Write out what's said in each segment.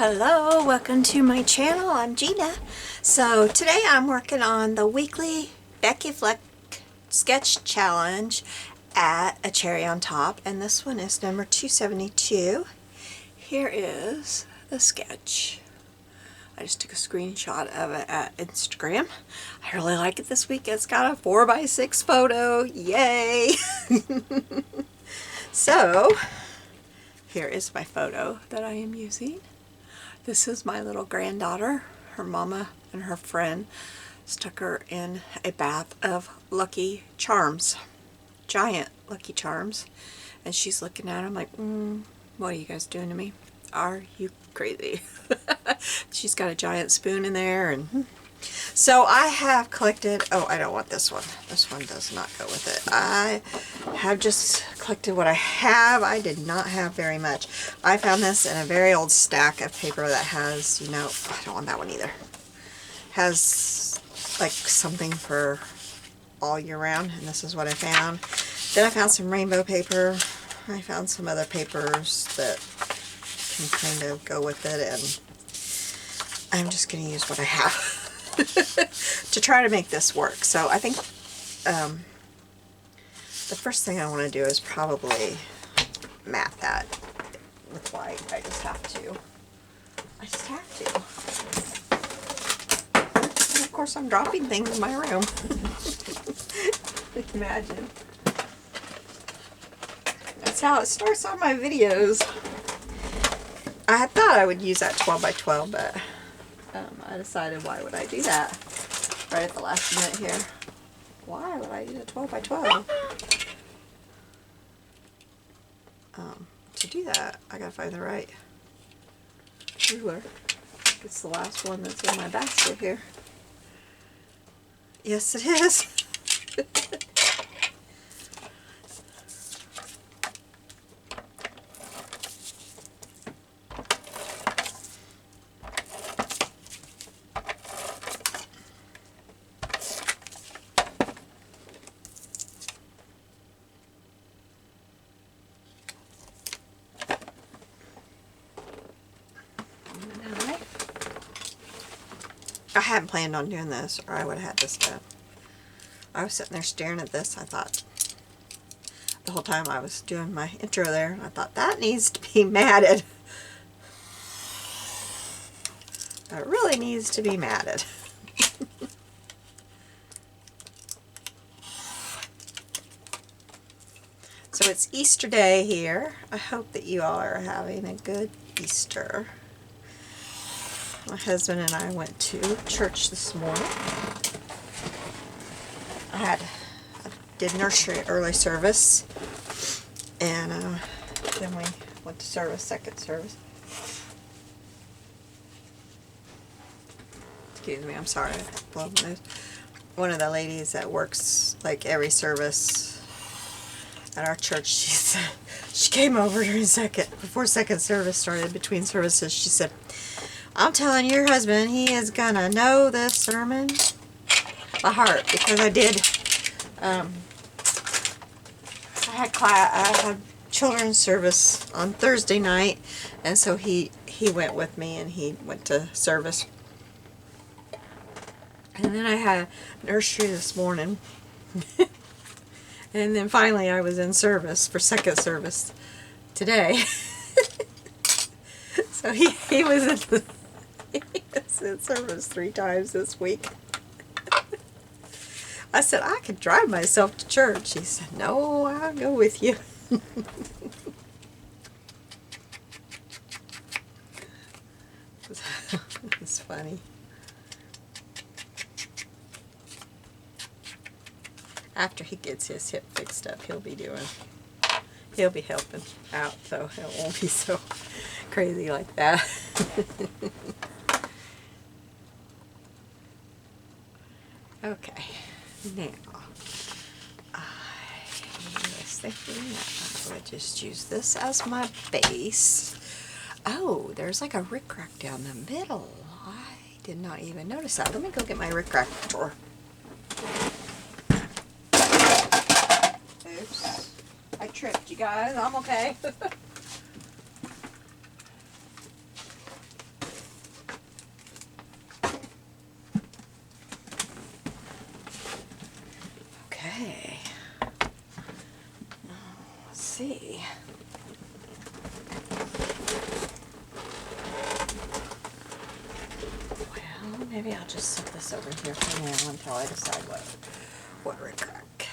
Hello, welcome to my channel. I'm Gina. So today I'm working on the weekly Becky Fleck sketch challenge at a cherry on top, and this one is number 272. Here is the sketch. I just took a screenshot of it at Instagram. I really like it this week. It's got a 4x6 photo. Yay! So here is my photo that I am using. This is my little granddaughter. Her mama and her friend stuck her in a bath of Lucky Charms, giant Lucky Charms, and she's looking at them like, what are you guys doing to me? Are you crazy? She's got a giant spoon in there, and so I have collected, oh, I don't want this one. This one does not go with it. I have just collected what I have. I did not have very much. I found this in a very old stack of paper that has, you know, I don't want that one either. Has like something for all year round, and this is what I found. Then I found some rainbow paper. I found some other papers that can kind of go with it, and I'm just going to use what I have to try to make this work. So I think the first thing I want to do is probably mat that with white. I just have to. And of course I'm dropping things in my room. Imagine. That's how it starts on my videos. I had thought I would use that 12 by 12, but I decided, why would I do that right at the last minute here? Why would I use a 12 by 12? To do that, I gotta find the right ruler. It's the last one that's in my basket here. Yes, it is. I hadn't planned on doing this, or I would have had this done. I was sitting there staring at this. I thought, the whole time I was doing my intro there, I thought, that needs to be matted. That really needs to be matted. So it's Easter Day here. I hope that you all are having a good Easter. My husband and I went to church this morning. I did nursery early service, and then we went to service, second service. Excuse me, I'm sorry. One of the ladies that works like every service at our church, she came over during before second service started, between services. She said, I'm telling your husband, he is gonna know this sermon by heart, because I did. I had children's service on Thursday night, and so he went with me, and he went to service. And then I had nursery this morning, and then finally I was in service for second service today. So he was in service 3 times this week. I said, I could drive myself to church. He said, no, I'll go with you. It's funny. After he gets his hip fixed up, he'll be helping out, so it won't be so crazy like that. Okay, now I was thinking that I would just use this as my base. Oh, there's like a rickrack down the middle. I did not even notice that. Let me go get my rickrack drawer. Oops, I tripped, you guys. I'm okay. maybe I'll just set this over here for now until I decide what rickrack.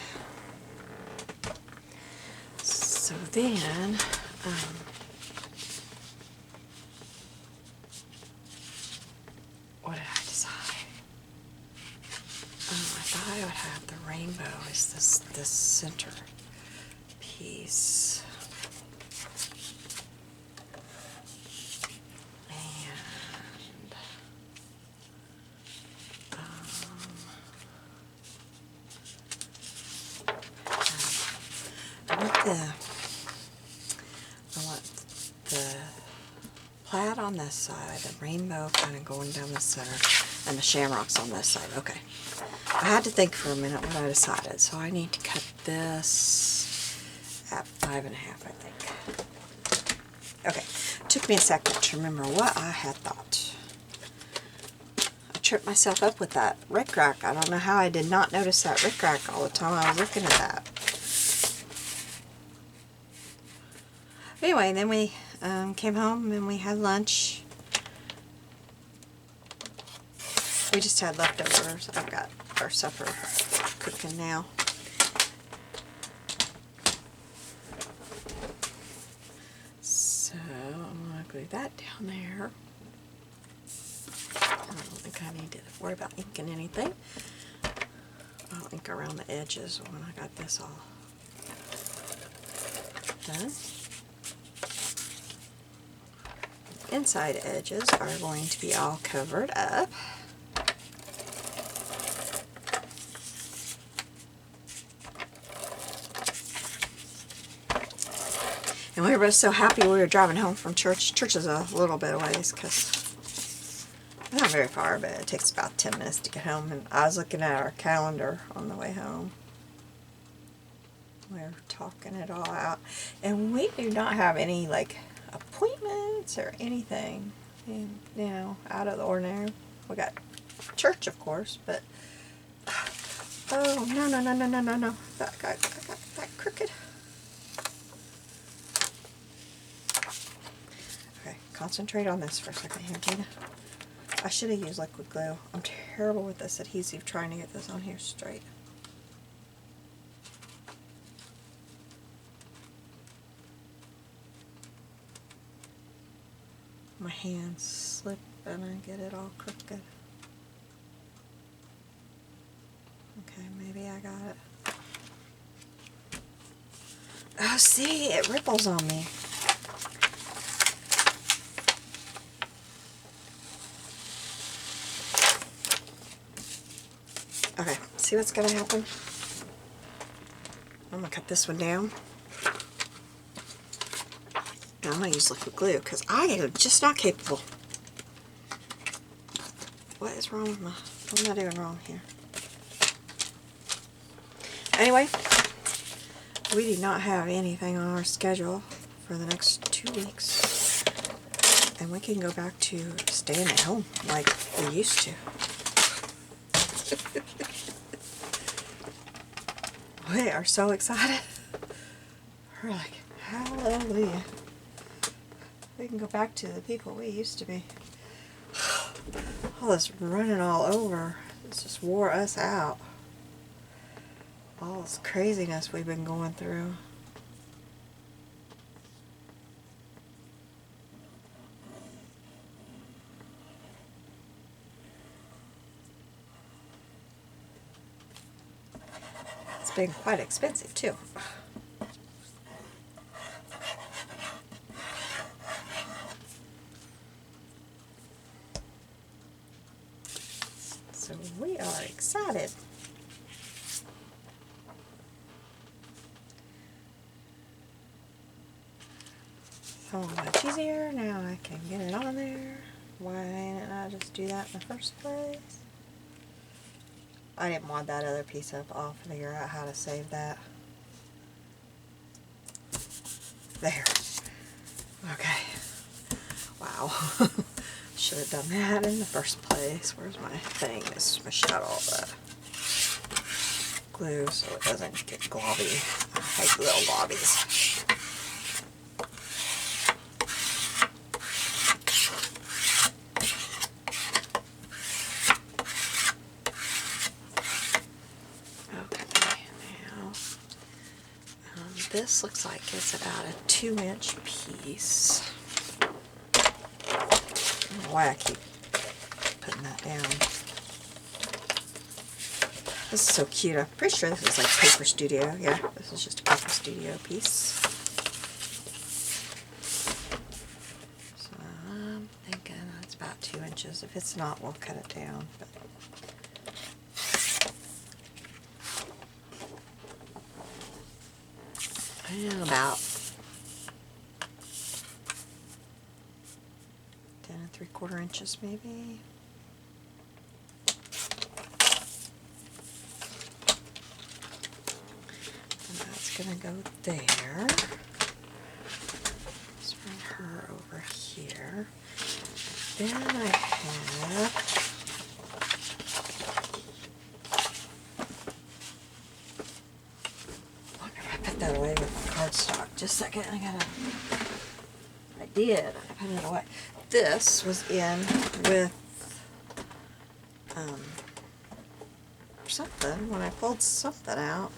So then, what did I decide? I thought I would have the rainbow as this center piece. And I want the plaid on this side, the rainbow kind of going down the center, and the shamrocks on this side. Okay. I had to think for a minute what I decided, so I need to cut this at 5.5, I think. Okay. It took me a second to remember what I had thought. I tripped myself up with that rickrack. I don't know how I did not notice that rickrack all the time I was looking at that. Anyway, then we came home and we had lunch. We just had leftovers. I've got our supper cooking now. So I'm going to glue that down there. I don't think I need to worry about inking anything. I'll ink around the edges when I got this all done. Inside edges are going to be all covered up. And we were both so happy we were driving home from church. Church is a little bit of ways because it's not very far, but it takes about 10 minutes to get home. And I was looking at our calendar on the way home. We were talking it all out. And we do not have any, like, appointments or anything, you know, out of the ordinary. We got church, of course, but oh no, that got crooked. Okay, concentrate on this for a second here, Gina. I should have used liquid glue. I'm terrible with this adhesive, trying to get this on here straight. My hands slip and I get it all crooked. Okay, maybe I got it. Oh, see, it ripples on me. Okay, see what's going to happen? I'm going to cut this one down. I'm going to use liquid glue because I am just not capable. What is wrong with what am I doing wrong here? Anyway, we do not have anything on our schedule for the next 2 weeks. And we can go back to staying at home like we used to. We are so excited. We're like, hallelujah. We can go back to the people we used to be. All this running all over, it's just wore us out. All this craziness we've been going through. It's been quite expensive too. So we are excited. So much easier. Now I can get it on there. Why didn't I just do that in the first place? I didn't want that other piece up. I'll figure out how to save that. There. Okay. Wow. Should have done that in the first place. Where's my thing? This I shot all the glue so it doesn't get globby. I hate little globbies. this looks like it's about a 2-inch piece. I don't know why I keep putting that down. This is so cute. I'm pretty sure this is like Paper Studio. Yeah, this is just a Paper Studio piece. So I'm thinking it's about 2 inches. If it's not, we'll cut it down. But and about 10 3/4 inches maybe. And that's gonna go there. Let's bring her over here. Then I have that away with cardstock. Just a second, I did. I put it away. This was in with something. When I pulled something out,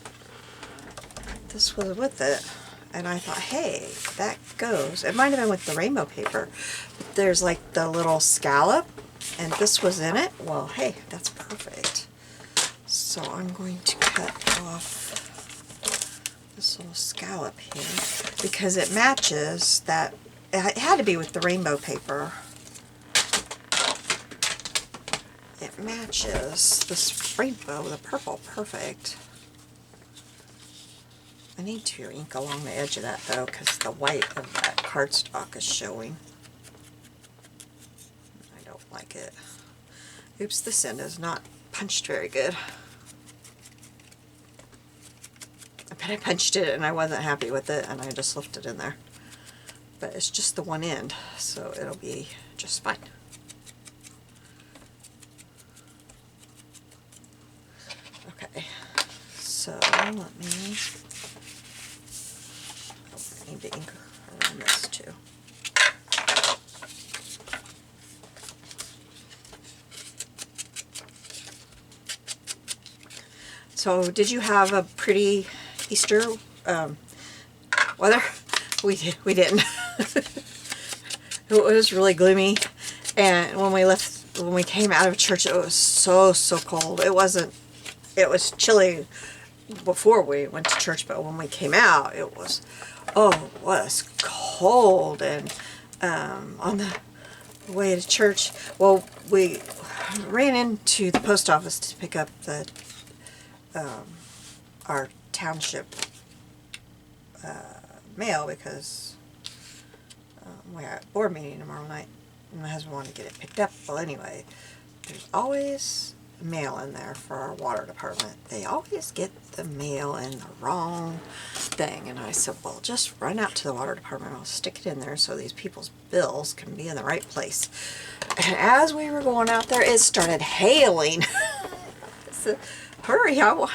this was with it. And I thought, hey, that goes. It might have been with the rainbow paper. But there's like the little scallop, and this was in it. Well, hey, that's perfect. So I'm going to cut off this little scallop here because it matches that. It had to be with the rainbow paper. It matches this rainbow, the purple, perfect. I need to ink along the edge of that though because the white of that cardstock is showing. I don't like it. Oops, this end is not punched very good. I punched it and I wasn't happy with it and I just left it in there. But it's just the one end, so it'll be just fine. Okay, so let me, I need to ink around this too. So did you have a pretty Easter weather? We didn't. It was really gloomy, and when we came out of church, it was so cold. It was chilly before we went to church, but when we came out, it was cold. And on the way to church, well, we ran into the post office to pick up the our township mail because we had a board meeting tomorrow night and my husband wanted to get it picked up. Well, anyway, there's always mail in there for our water department. They always get the mail in the wrong thing, and I said, well, just run out to the water department, I'll stick it in there so these people's bills can be in the right place. And as we were going out there, it started hailing. I said, hurry, I don't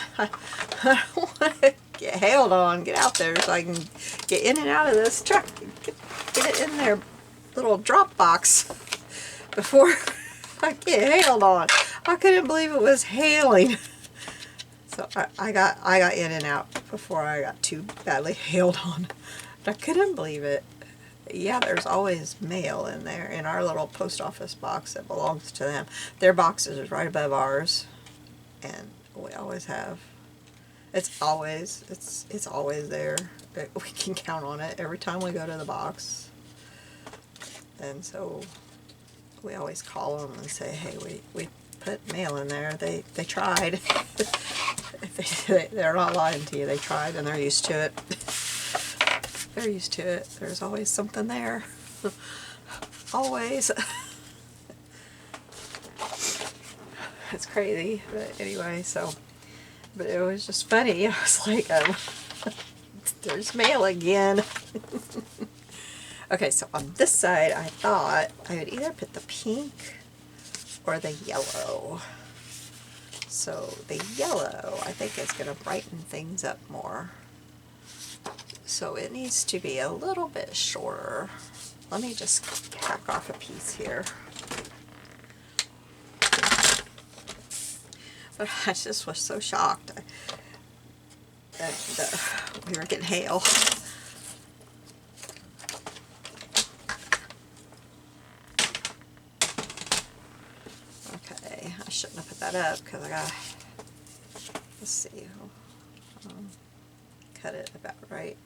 want to get hailed on, get out there so I can get in and out of this truck, get it in their little drop box before I get hailed on. I couldn't believe it was hailing. So I got in and out before I got too badly hailed on. But I couldn't believe it. Yeah, there's always mail in there in our little post office box that belongs to them. Their box is right above ours, and we always have. It's always there. We can count on it every time we go to the box. And so we always call them and say, hey, we put mail in there. They tried. They're not lying to you. They tried and they're used to it. They're used to it. There's always something there. Always. It's crazy. But anyway, so. But it was just funny. I was like, there's mail again. Okay, so on this side, I thought I would either put the pink or the yellow. So the yellow, I think, is going to brighten things up more. So it needs to be a little bit shorter. Let me just hack off a piece here. But I just was so shocked. we were getting hail. Okay, I shouldn't have put that up because I gotta, let's see, cut it about right.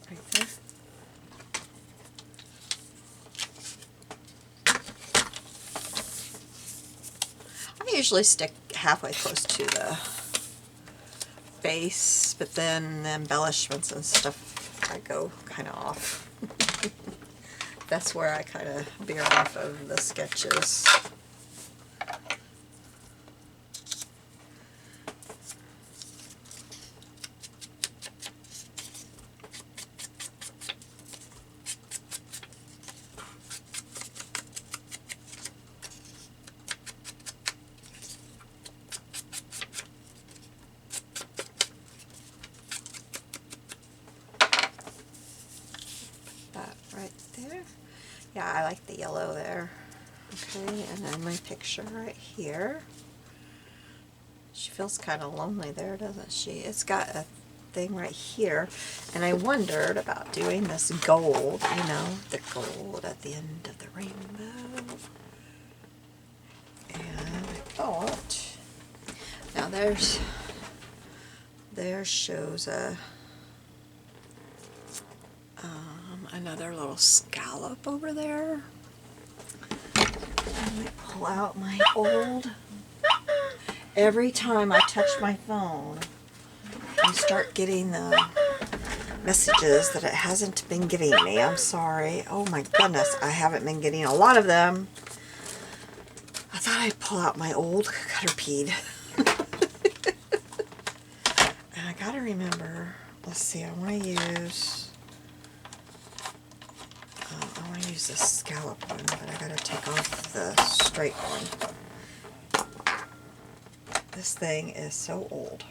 Right there. I usually stick halfway close to the base, but then the embellishments and stuff, I go kind of off. That's where I kind of veer off of the sketches. Yeah, I like the yellow there. Okay, and then my picture right here. She feels kind of lonely there, doesn't she? It's got a thing right here, and I wondered about doing this gold, you know, the gold at the end of the rainbow. And I thought, now there shows a another little scallop over there. Let me pull out my old. Every time I touch my phone, I start getting the messages that it hasn't been giving me. I'm sorry. Oh my goodness, I haven't been getting a lot of them. I thought I'd pull out my old Cutterpede. And I gotta remember, let's see, I want to use this scallop one, but I gotta take off the straight one. This thing is so old.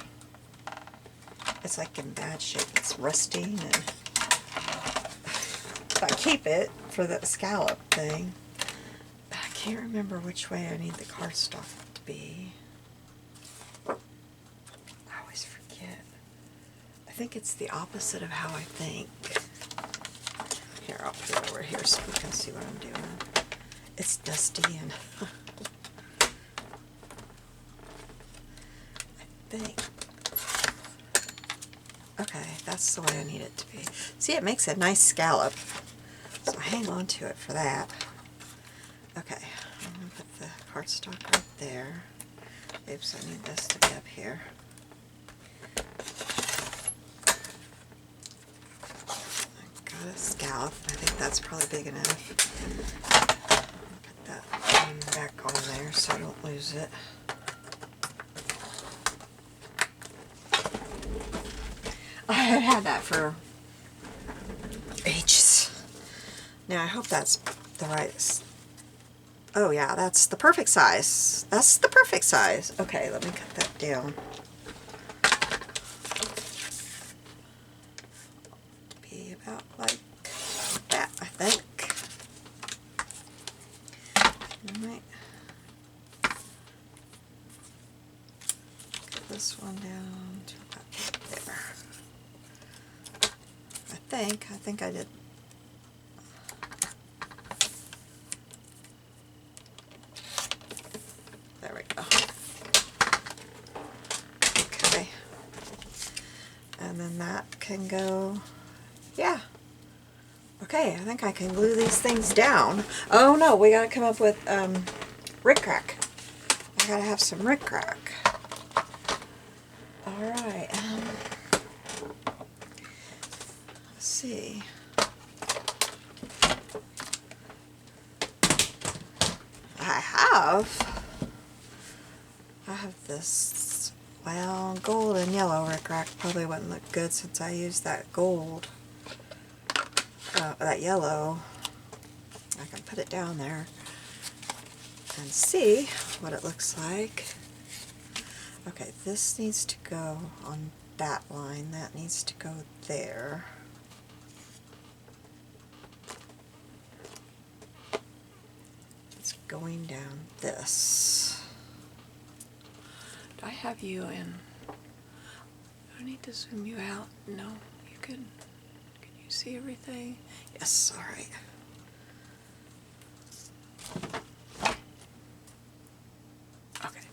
It's like in bad shape. It's rusting, and I keep it for the scallop thing. But I can't remember which way I need the cardstock to be. I always forget. I think it's the opposite of how I think. Here, I'll put it over here so you can see what I'm doing. It's dusty and I think. Okay, that's the way I need it to be. See, it makes a nice scallop, so hang on to it for that. Okay, I'm going to put the cardstock right there. Oops, I need this to be up here. Got a scallop. I think that's probably big enough. Put that one back on there so I don't lose it. I had that for ages. Now I hope that's the right. Oh yeah, that's the perfect size. That's the perfect size. Okay, let me cut that down. Be about like that, I think. Alright. Get this one down to about there. I think I did. There we go. Okay. And then that can go, yeah. Okay, I think I can glue these things down. Oh no, we gotta come up with rickrack. I gotta have some rickrack. Alright, let's see. I have this, well, gold and yellow rickrack probably wouldn't look good since I used that gold, that yellow. I can put it down there and see what it looks like. Okay, this needs to go on that line, that needs to go there. It's going down this. Do I have you in? I need to zoom you out. No, you can you see everything? Yes, all right. Okay.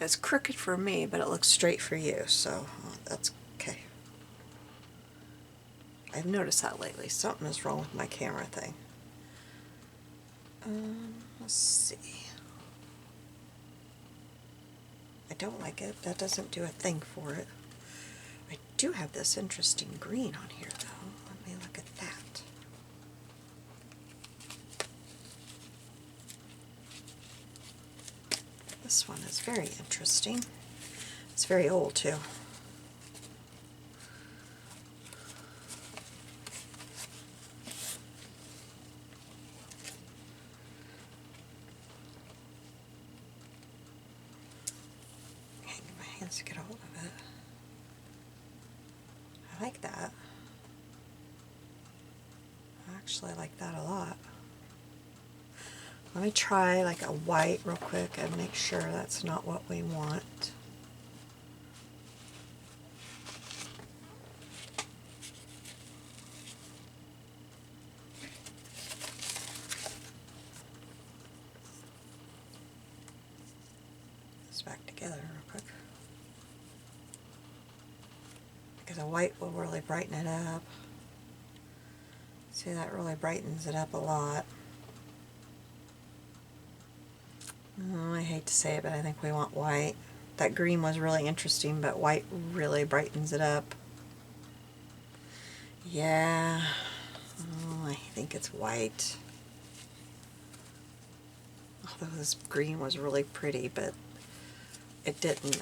It's crooked for me, but it looks straight for you, so that's okay. I've noticed that lately. Something is wrong with my camera thing. Let's see. I don't like it. That doesn't do a thing for it. I do have this interesting green on here, though. Let me look at that. This one is very interesting. It's very old, too. To get a hold of it. I like that. I actually like that a lot. Let me try like a white real quick and make sure that's not what we want. This back together real quick. Because a white will really brighten it up. See, that really brightens it up a lot. Oh, I hate to say it, but I think we want white. That green was really interesting, but white really brightens it up. Yeah, oh, I think it's white. Although this green was really pretty, but it didn't,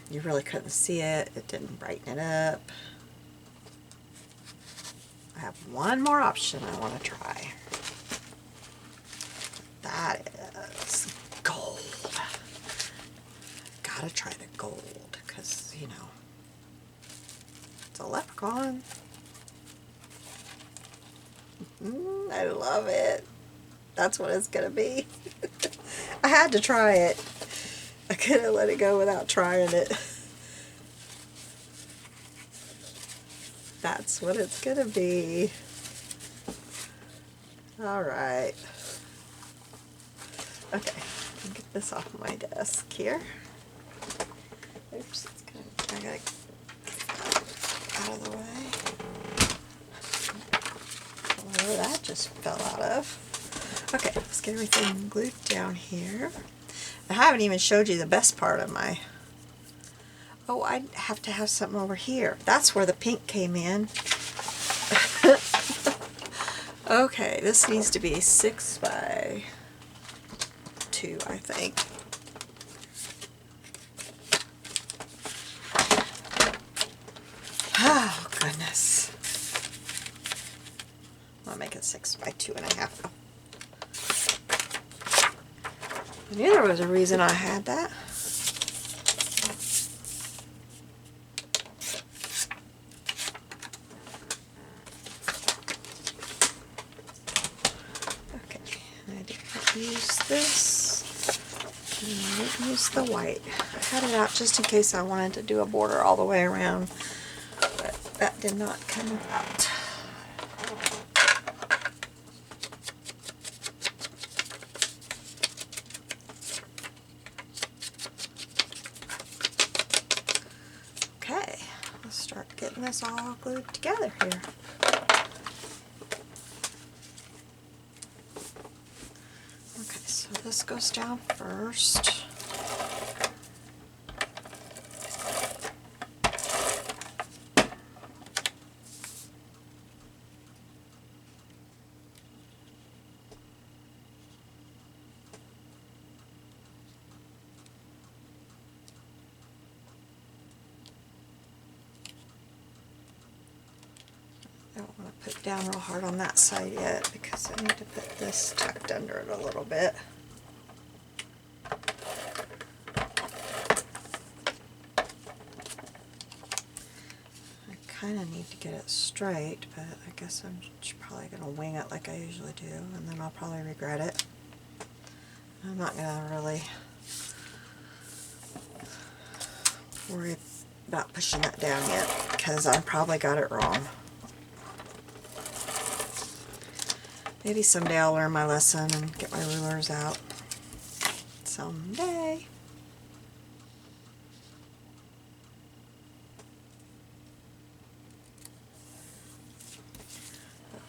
you really couldn't see it. It didn't brighten it up. I have one more option I want to try. That is gold. Gotta try the gold, because, you know, it's a leprechaun. I love it. That's what it's gonna be. I had to try it. I couldn't let it go without trying it. That's what it's gonna be. Alright. Okay, I'll get this off my desk here. Oops, I gotta get out of the way. Oh, that just fell out of. Okay, let's get everything glued down here. I haven't even showed you the best part of my... Oh, I have to have something over here. That's where the pink came in. Okay, this needs to be 6 by 2, I think. Oh, goodness. I'll make it 6 by 2.5. I knew there was a reason I had that. Okay, I didn't use this. And I didn't use the white. I had it out just in case I wanted to do a border all the way around, but that did not come out. Okay, let's start getting this all glued together here. Okay, so this goes down first. I don't want to put down real hard on that side yet because I need to put this tucked under it a little bit. I kind of need to get it straight, but I guess I'm probably going to wing it like I usually do, and then I'll probably regret it. I'm not going to really worry about pushing that down yet, because I probably got it wrong. Maybe someday I'll learn my lesson and get my rulers out. Someday.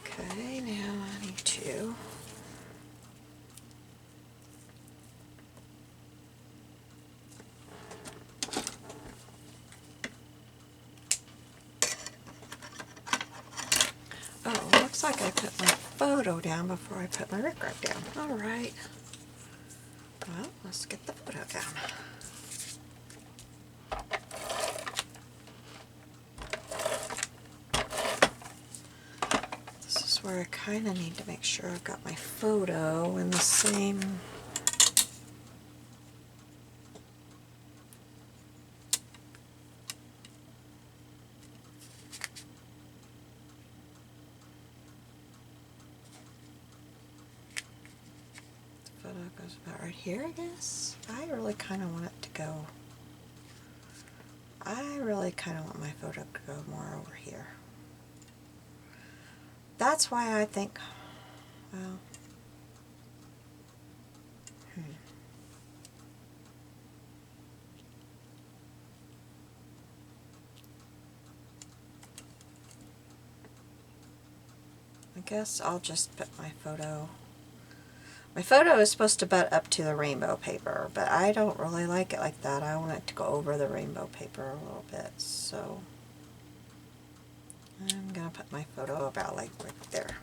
Okay, now I need to looks like I put my photo down before I put my rickrack down. Alright. Well, let's get the photo down. This is where I kind of need to make sure I've got my photo in the same... Photo goes about right here, I guess. I really kind of want it to go. I really kind of want my photo to go more over here. That's why I think, well, I guess I'll just put my photo. My photo is supposed to butt up to the rainbow paper, but I don't really like it like that. I want it to go over the rainbow paper a little bit, so I'm going to put my photo about like right there.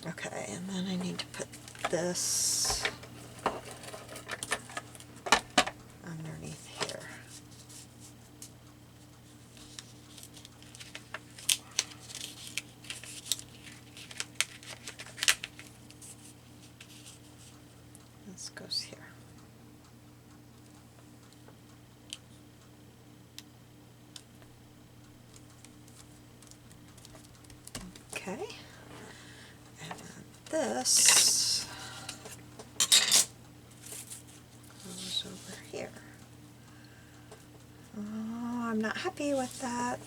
Okay, and then I need to put this underneath here. This goes here. Okay, and then this goes over here. Oh, I'm not happy with that.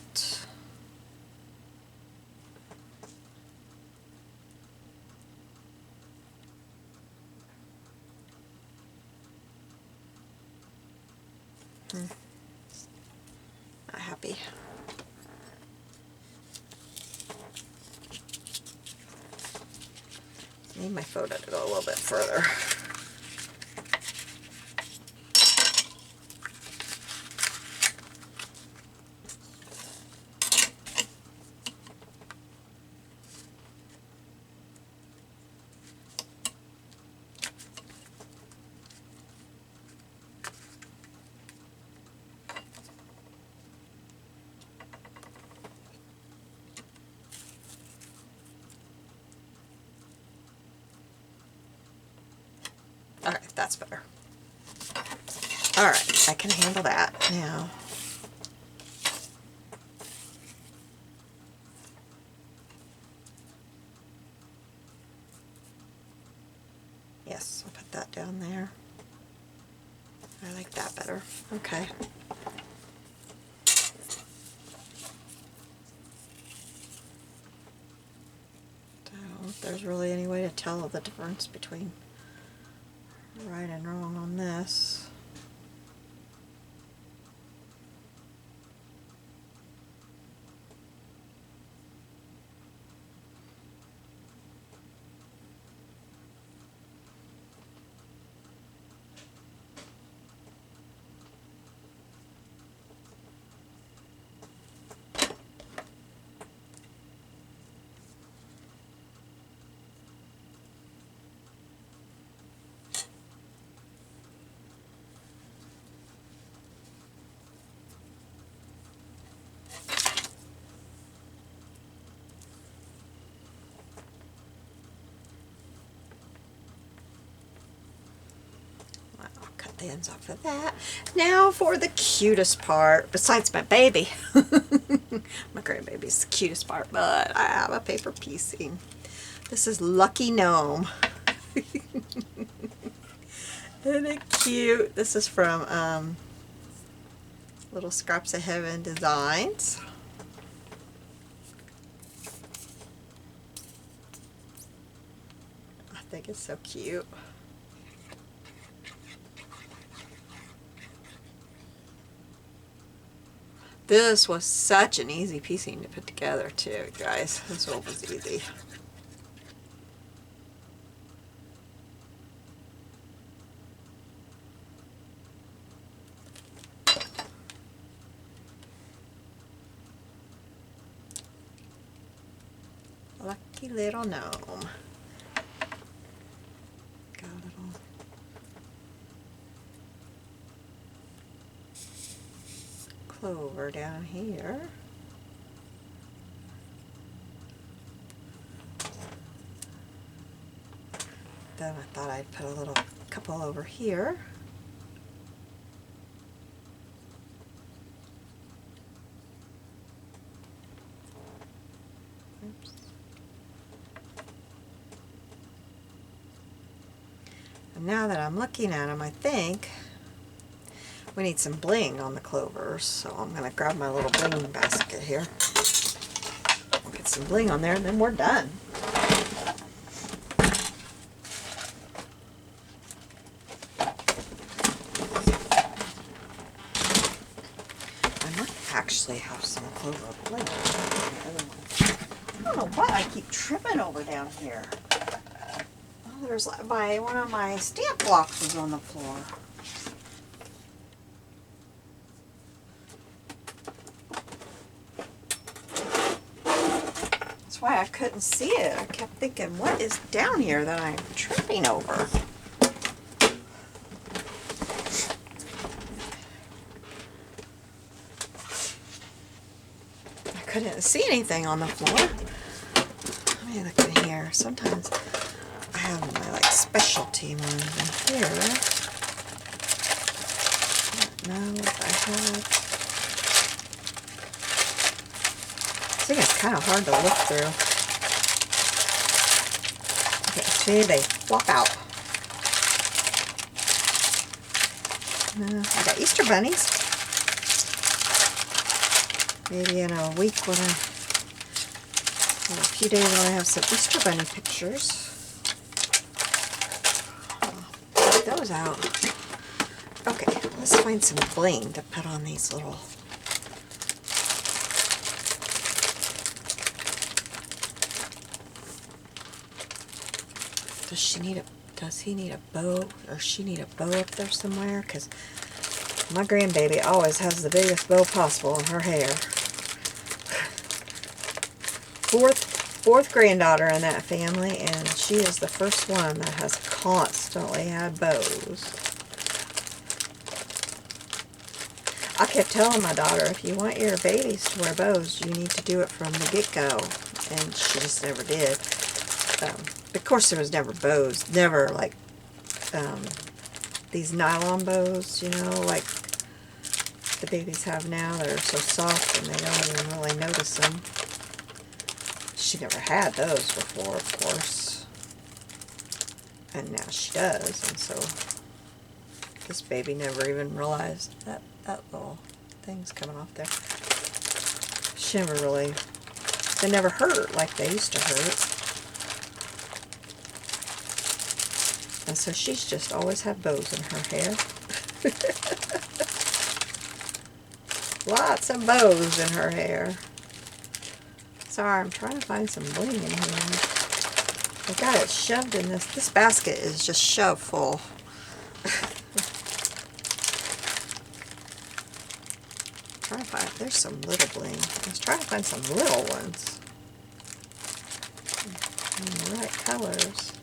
Not happy. Need my photo to go a little bit further. Alright, that's better. Alright, I can handle that now. Yes, I'll put that down there. I like that better. Okay. I don't know if there's really any way to tell the difference between right and wrong on this. the ends off of that. Now for the cutest part, besides my baby. My grandbaby's the cutest part, but I have a paper piecing. This is Lucky Gnome. Isn't it cute? This is from Little Scraps of Heaven Designs. I think it's so cute. This was such an easy piecing to put together too, guys. This one was easy. Lucky little gnome. Got a little clover down here. Then I thought I'd put a little couple over here. Oops. And now that I'm looking at them, I think we need some bling on the clovers, so I'm going to grab my little bling basket here. We'll get some bling on there and then we're done. I might actually have some clover bling. I don't know what I keep tripping over down here. Oh, there's one of my stamp blocks was on the floor. That's why I couldn't see it. I kept thinking, what is down here that I'm tripping over? I couldn't see anything on the floor. Let me look in here. Sometimes I have my like specialty ones in here. I don't know if I have. I think it's kind of hard to look through. Okay, see, they flop out. I got Easter bunnies. Maybe in a week when in a few days when I have some Easter bunny pictures. I'll get those out. Okay, let's find some bling to put on these little. Does he need a bow, or she need a bow up there somewhere? Because my grandbaby always has the biggest bow possible in her hair. Fourth granddaughter in that family, and she is the first one that has constantly had bows. I kept telling my daughter, if you want your babies to wear bows, you need to do it from the get-go, and she just never did. Of course, there was never bows, never like these nylon bows, you know, like the babies have now that are so soft and they don't even really notice them. She never had those before, of course, and now she does, and so this baby never even realized that that little thing's coming off there. She never really, they never hurt like they used to hurt. And so she's just always had bows in her hair. Lots of bows in her hair. Sorry, I'm trying to find some bling in here. I got it shoved in this. This basket is just shoved full. Trying to find, there's some little bling. I was trying to find some little ones. In the right colors.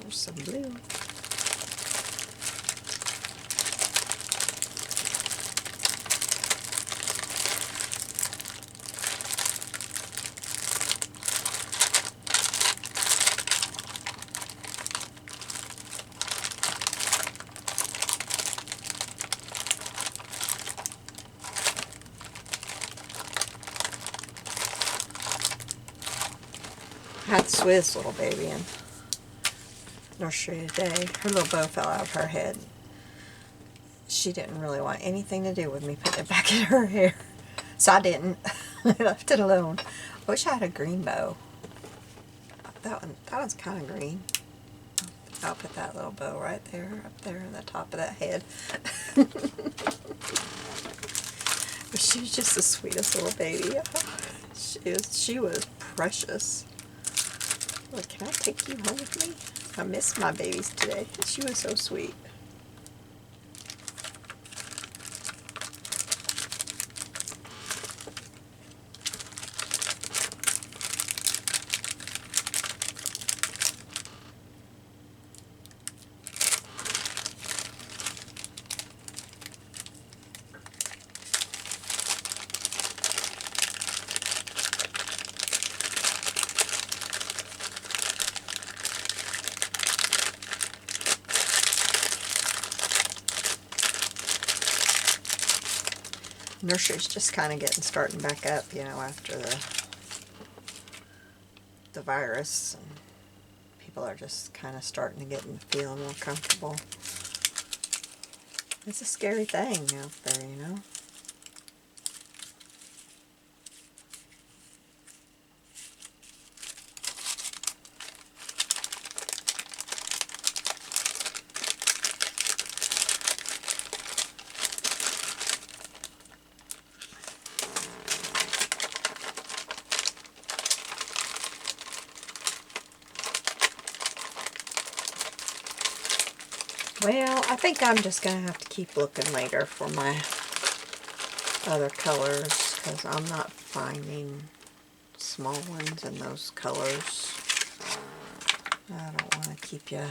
There's some blue. had the Swizz little baby in nursery today. Her little bow fell out of her head. She didn't really want anything to do with me putting it back in her hair. So I didn't. I left it alone. I wish I had a green bow. That one's kind of green. I'll put that little bow right there, up there on the top of that head. But she was just the sweetest little baby. She was precious. Like, can I take you home with me? I miss my babies today. She was so sweet. Nursery's just kind of starting back up, you know, after the virus, and people are just kind of starting to get and feel more comfortable. It's a scary thing out there, you know. Well, I think I'm just going to have to keep looking later for my other colors, because I'm not finding small ones in those colors. I don't want to keep you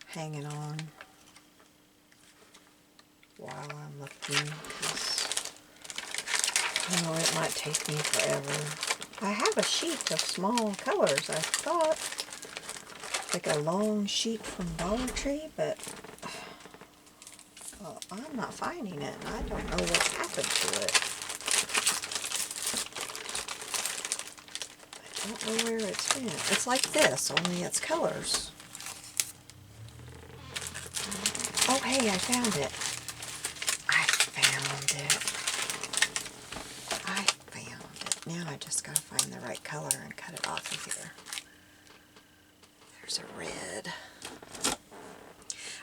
hanging on while I'm looking, because it might take me forever. I have a sheet of small colors, I thought. Like a long sheet from Dollar Tree, but well, I'm not finding it, and I don't know what happened to it. I don't know where it's been. It's like this, only it's colors. Oh, hey, I found it. I found it. Now I just gotta find the right color and cut it off of here. There's a red.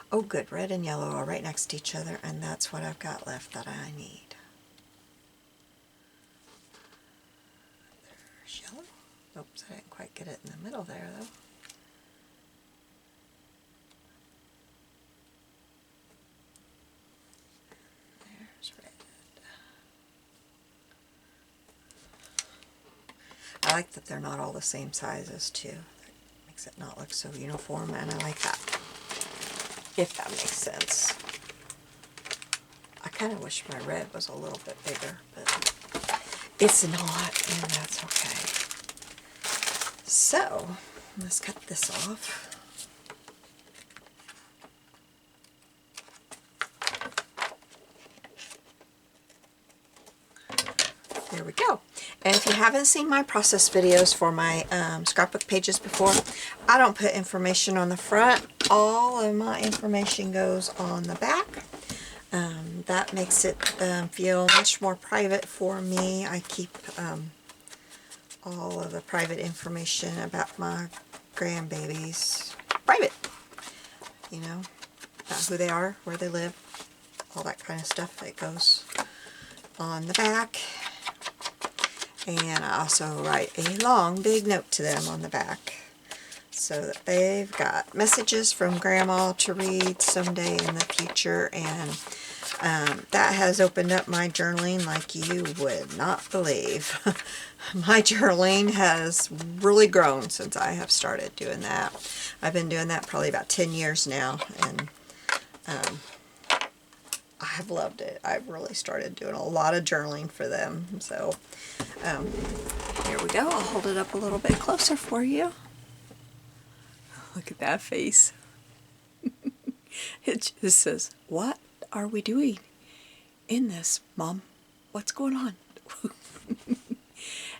Oh good, red and yellow are right next to each other, and that's what I've got left that I need. There's yellow. Oops, I didn't quite get it in the middle there though. There's red. I like that they're not all the same sizes too. It not look so uniform, and I like that, if that makes sense. I kind of wish my red was a little bit bigger, but it's not, and that's okay. So let's cut this off. There we go. And if you haven't seen my process videos for my scrapbook pages before, I don't put information on the front. All of my information goes on the back. That makes it feel much more private for me. I keep all of the private information about my grandbabies private. You know, about who they are, where they live, all that kind of stuff that goes on the back. And I also write a long, big note to them on the back, so that they've got messages from Grandma to read someday in the future. And that has opened up my journaling like you would not believe. My journaling has really grown since I have started doing that. I've been doing that probably about 10 years now, and I've loved it. I've really started doing a lot of journaling for them. So here we go. I'll hold it up a little bit closer for you. Look at that face. It just says, "What are we doing in this, Mom? What's going on?"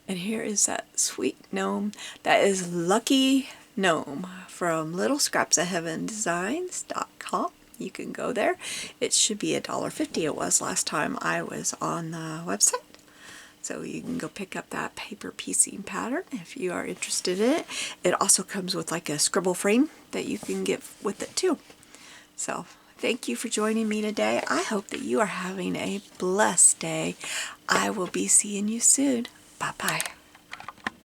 And here is that sweet gnome. That is Lucky Gnome from littlescrapsofheavendesigns.com. You can go there. It should be $1.50. It was last time I was on the website. So you can go pick up that paper piecing pattern if you are interested in it. It also comes with like a scribble frame that you can get with it too. So thank you for joining me today. I hope that you are having a blessed day. I will be seeing you soon. Bye-bye.